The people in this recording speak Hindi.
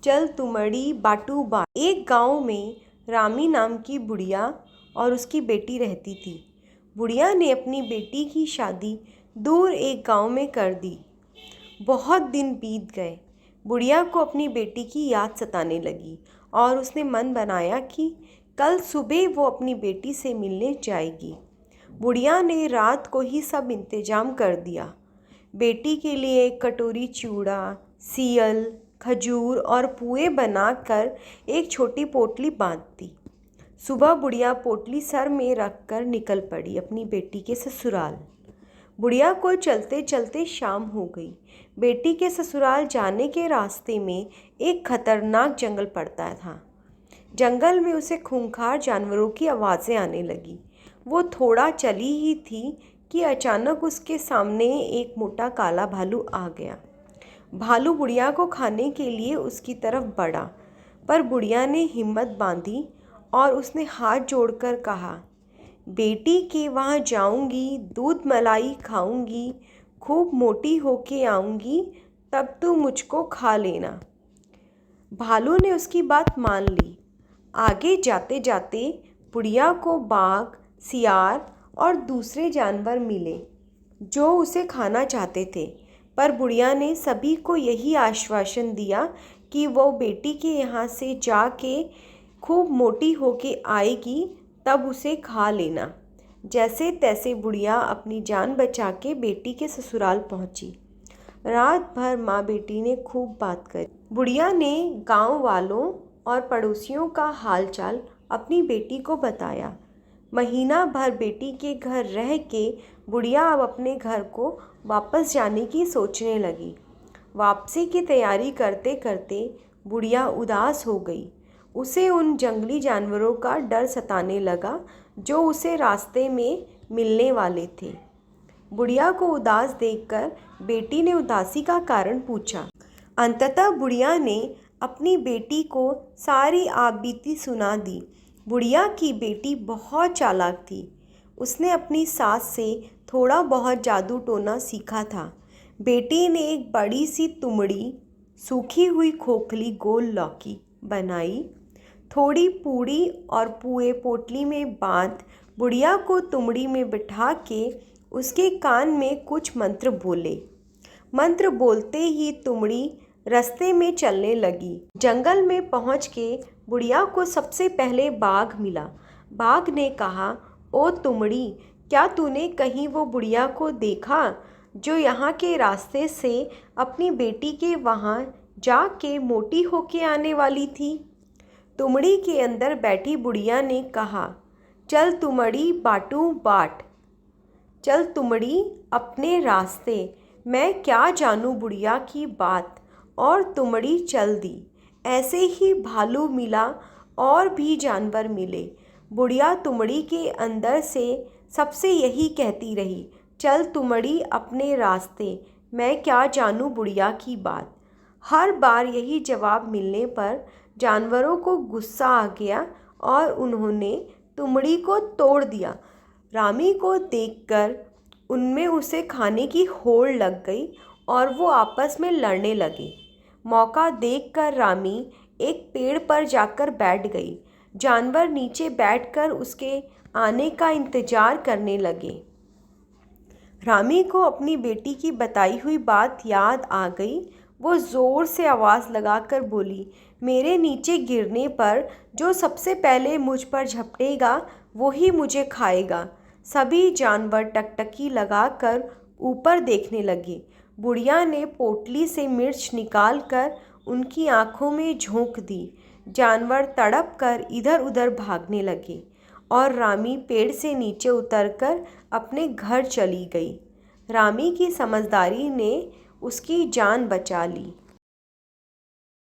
चल तुमड़ी बाटू बा। एक गांव में रामी नाम की बुढ़िया और उसकी बेटी रहती थी। बुढ़िया ने अपनी बेटी की शादी दूर एक गांव में कर दी। बहुत दिन बीत गए। बुढ़िया को अपनी बेटी की याद सताने लगी और उसने मन बनाया कि कल सुबह वो अपनी बेटी से मिलने जाएगी। बुढ़िया ने रात को ही सब इंतजाम कर दिया। बेटी के लिए एक कटोरी चूड़ा, सियल, खजूर और पुए बनाकर एक छोटी पोटली बांध दी। सुबह बुढ़िया पोटली सर में रखकर निकल पड़ी अपनी बेटी के ससुराल। बुढ़िया को चलते चलते शाम हो गई। बेटी के ससुराल जाने के रास्ते में एक खतरनाक जंगल पड़ता था। जंगल में उसे खूंखार जानवरों की आवाज़ें आने लगी। वो थोड़ा चली ही थी कि अचानक उसके सामने एक मोटा काला भालू आ गया। भालू बुढ़िया को खाने के लिए उसकी तरफ बढ़ा, पर बुढ़िया ने हिम्मत बांधी और उसने हाथ जोड़कर कहा, बेटी के वहाँ जाऊंगी, दूध मलाई खाऊंगी, खूब मोटी होके आऊंगी, तब तू मुझको खा लेना। भालू ने उसकी बात मान ली। आगे जाते जाते बुढ़िया को बाघ, सियार और दूसरे जानवर मिले जो उसे खाना चाहते थे, पर बुढ़िया ने सभी को यही आश्वासन दिया कि वो बेटी के यहाँ से जाके खूब मोटी होके आएगी, तब उसे खा लेना। जैसे तैसे बुढ़िया अपनी जान बचा के बेटी के ससुराल पहुँची। रात भर माँ बेटी ने खूब बात करी। बुढ़िया ने गांव वालों और पड़ोसियों का हालचाल अपनी बेटी को बताया। महीना भर बेटी के घर रह के बुढ़िया अब अपने घर को वापस जाने की सोचने लगी। वापसी की तैयारी करते करते बुढ़िया उदास हो गई। उसे उन जंगली जानवरों का डर सताने लगा जो उसे रास्ते में मिलने वाले थे। बुढ़िया को उदास देखकर बेटी ने उदासी का कारण पूछा। अंततः बुढ़िया ने अपनी बेटी को सारी आपबीती सुना दी। बुढ़िया की बेटी बहुत चालाक थी। उसने अपनी सास से थोड़ा बहुत जादू टोना सीखा था। बेटी ने एक बड़ी सी तुमड़ी, सूखी हुई खोखली गोल लौकी बनाई। थोड़ी पूड़ी और पुए पोटली में बांध बुढ़िया को तुमड़ी में बिठा के उसके कान में कुछ मंत्र बोले। मंत्र बोलते ही तुमड़ी रास्ते में चलने लगी। जंगल में पहुंच के बुढ़िया को सबसे पहले बाघ मिला। बाघ ने कहा, ओ तुमड़ी, क्या तूने कहीं वो बुढ़िया को देखा जो यहाँ के रास्ते से अपनी बेटी के वहाँ जाके मोटी होके आने वाली थी? तुमड़ी के अंदर बैठी बुढ़िया ने कहा, चल तुमड़ी बाटू बाट, चल तुमड़ी अपने रास्ते। मैं क्या जानूँ बुढ़िया की बात, और तुमड़ी चल दी। ऐसे ही भालू मिला और भी जानवर मिले। बुढ़िया तुमड़ी के अंदर से सबसे यही कहती रही, चल तुमड़ी अपने रास्ते, मैं क्या जानूँ बुढ़िया की बात। हर बार यही जवाब मिलने पर जानवरों को गुस्सा आ गया और उन्होंने तुमड़ी को तोड़ दिया। रामी को देखकर उनमें उसे खाने की होड़ लग गई और वो आपस में लड़ने लगे। मौका देखकर रामी एक पेड़ पर जाकर बैठ गई। जानवर नीचे बैठकर उसके आने का इंतजार करने लगे। रामी को अपनी बेटी की बताई हुई बात याद आ गई। वो ज़ोर से आवाज़ लगाकर बोली, मेरे नीचे गिरने पर जो सबसे पहले मुझ पर झपटेगा वो ही मुझे खाएगा। सभी जानवर टकटकी लगाकर ऊपर देखने लगे। बुढ़िया ने पोटली से मिर्च निकालकर उनकी आंखों में झोंक दी। जानवर तड़प कर इधर उधर भागने लगे और रामी पेड़ से नीचे उतरकर अपने घर चली गई। रामी की समझदारी ने उसकी जान बचा ली।